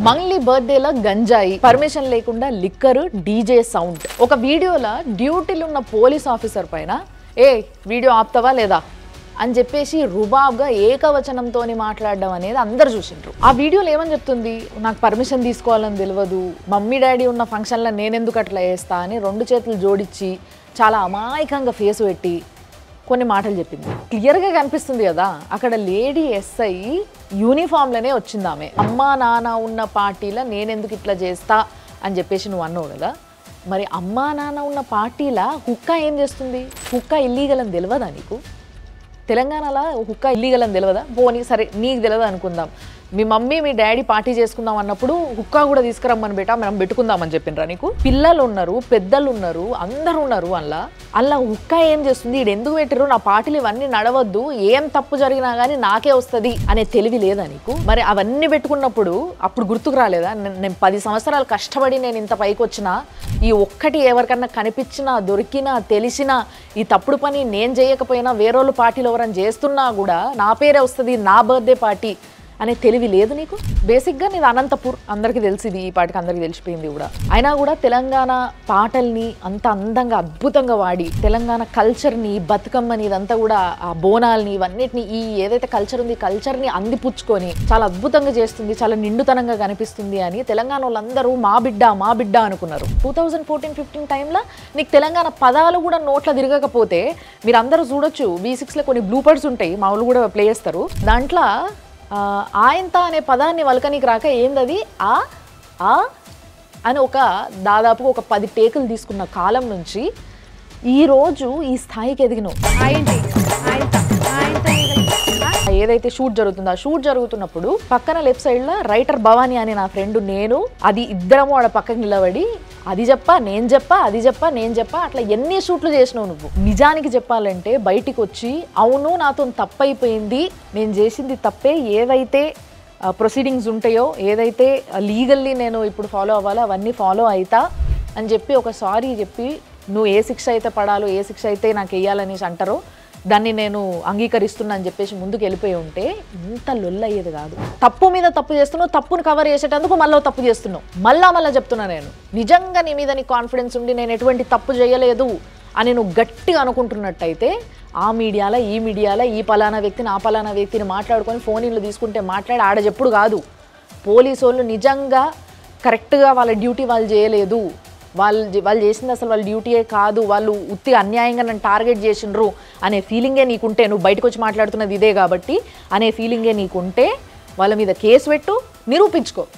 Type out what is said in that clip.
మంగ్లీ బర్త్డేలో గంజాయి, పర్మిషన్ లేకుండా liquor, DJ sound. ఒక వీడియోలో డ్యూటీలో ఉన్న పోలీస్ ఆఫీసర్ పైన వీడియో ఆపుతావా లేదా అని చెప్పేసి రుబాబ్గా ఏకవచనంతో మాట్లాడడం అనేది అందరు చూసిండ్రు. ఆ వీడియోలో ఏమని చెప్తుంది, నాకు పర్మిషన్ తీసుకోవాలని తెలియదు, మమ్మీ డాడీ ఉన్న ఫంక్షన్లో నేనెందుకు అట్లా వేస్తా అని రెండు చేతులు జోడించి చాలా అమాయకంగా ఫేస్ పెట్టి కొన్ని మాటలు చెప్పింది. క్లియర్గా కనిపిస్తుంది కదా, అక్కడ లేడీ ఎస్ఐ యూనిఫామ్లోనే వచ్చింది ఆమె. అమ్మా నాన్న ఉన్న పార్టీలో నేనెందుకు ఇట్లా చేస్తా అని చెప్పేసి నువ్వు అన్నావు కదా, మరి అమ్మా నాన్న ఉన్న పార్టీలో హుక్కా ఏం చేస్తుంది? హుక్కా ఇల్లీగల్ అని తెలియదా నీకు? తెలంగాణలో హుక్కా ఇల్లీగల్ అని తెలియదా? పోనీ సరే నీకు తెలియదు అనుకుందాం, మీ మమ్మీ మీ డాడీ పార్టీ చేసుకుందాం అన్నప్పుడు హుక్కా కూడా తీసుకురమ్మని మనం పెట్టుకుందామని చెప్పినరా నీకు? పిల్లలు ఉన్నారు, పెద్దలు ఉన్నారు, అందరు ఉన్నారు. అలా హుక్కా ఏం చేస్తుంది, ఇది ఎందుకు పెట్టిరు, నా పార్టీలు ఇవన్నీ నడవద్దు, ఏం తప్పు జరిగినా కానీ నాకే వస్తుంది అనే తెలివి లేదా నీకు? మరి అవన్నీ పెట్టుకున్నప్పుడు అప్పుడు గుర్తుకు రాలేదా, నేను 10 సంవత్సరాలు కష్టపడి నేను ఇంత పైకి వచ్చినా, ఈ ఒక్కటి ఎవరికన్నా కనిపించినా, దొరికినా, తెలిసినా, ఈ తప్పుడు పని నేను చేయకపోయినా వేరేళ్ళు పార్టీలు ఎవరైనా చేస్తున్నా కూడా నా పేరే వస్తుంది, నా బర్త్డే పార్టీ అనే తెలివి లేదు నీకు? బేసిక్గా నీది అనంతపూర్, అందరికీ తెలిసింది, ఈ పాటికి అందరికీ తెలిసిపోయింది కూడా. అయినా కూడా తెలంగాణ పాటల్ని అంత అందంగా అద్భుతంగా వాడి తెలంగాణ కల్చర్ని, బతుకమ్మని, ఇదంతా కూడా ఆ బోనాల్ని, ఇవన్నిటిని, ఈ ఏదైతే కల్చర్ ఉంది కల్చర్ని అందిపుచ్చుకొని చాలా అద్భుతంగా చేస్తుంది, చాలా నిండుతనంగా కనిపిస్తుంది అని తెలంగాణ వాళ్ళందరూ మా బిడ్డ అనుకున్నారు. 2014-15 టైంలో నీకు తెలంగాణ పదాలు కూడా నోట్లో తిరగకపోతే మీరు అందరూ చూడొచ్చు, V6లో కొన్ని బ్లూపర్స్ ఉంటాయి, మా వాళ్ళు కూడా ప్లే చేస్తారు. దాంట్లో ఆయంత అనే పదాన్ని వలకనికి రాక ఏందది ఆ అని దాదాపు ఒక 10 టేకులు తీసుకున్న కాలం నుంచి ఈరోజు ఈ స్థాయికి ఎదిగినావు. ఏదైతే షూట్ జరుగుతుందో ఆ షూట్ జరుగుతున్నప్పుడు పక్కన లెఫ్ట్ సైడ్లో రైటర్ భవానీ అనే నా ఫ్రెండ్, నేను, అది ఇద్దరము ఆడ పక్కకి నిలబడి అది చెప్పా నేను చెప్పా, అది చెప్పా నేను చెప్పా, అట్లా ఎన్ని షూట్లు చేసినావు నువ్వు. నిజానికి చెప్పాలంటే బయటికి వచ్చి అవును నాతో తప్పైపోయింది, నేను చేసింది తప్పే, ఏవైతే ప్రొసీడింగ్స్ ఉంటాయో, ఏదైతే లీగల్లీ నేను ఇప్పుడు ఫాలో అవ్వాలో అవన్నీ ఫాలో అవుతా అని చెప్పి ఒక సారీ చెప్పి, నువ్వు ఏ శిక్ష అయితే పడాలో, ఏ శిక్ష అయితే నాకు వేయాలనేసి అంటారో దాన్ని నేను అంగీకరిస్తున్నా అని చెప్పేసి ముందుకు వెళ్ళిపోయి ఉంటే ఇంత లొల్లయ్యేది కాదు. తప్పు మీద తప్పు చేస్తున్నావు, తప్పును కవర్ చేసేటందుకు మళ్ళీ తప్పు చేస్తున్నావు. మళ్ళా చెప్తున్నా, నేను నిజంగా నీ మీద నీకు కాన్ఫిడెన్స్ ఉండి నేను ఎటువంటి తప్పు చేయలేదు అని నువ్వు గట్టిగా అనుకుంటున్నట్టయితే ఆ మీడియాలో, ఈ మీడియాలో ఈ పలానా వ్యక్తిని ఆ పలానా వ్యక్తిని మాట్లాడుకొని ఫోన్లు తీసుకుంటే మాట్లాడి ఆడ చెప్పుడు కాదు. పోలీసు వాళ్ళు నిజంగా కరెక్ట్గా వాళ్ళ డ్యూటీ వాళ్ళు చేయలేదు, వాళ్ళు చేసింది అసలు వాళ్ళ డ్యూటీయే కాదు, వాళ్ళు ఉత్తిగా అన్యాయంగా నన్ను టార్గెట్ చేసిండ్రు అనే ఫీలింగే నీకుంటే, నువ్వు బయటకు వచ్చి మాట్లాడుతున్నది ఇదే కాబట్టి అనే ఫీలింగే నీకుంటే వాళ్ళ మీద కేసు పెట్టు, నిరూపించుకో.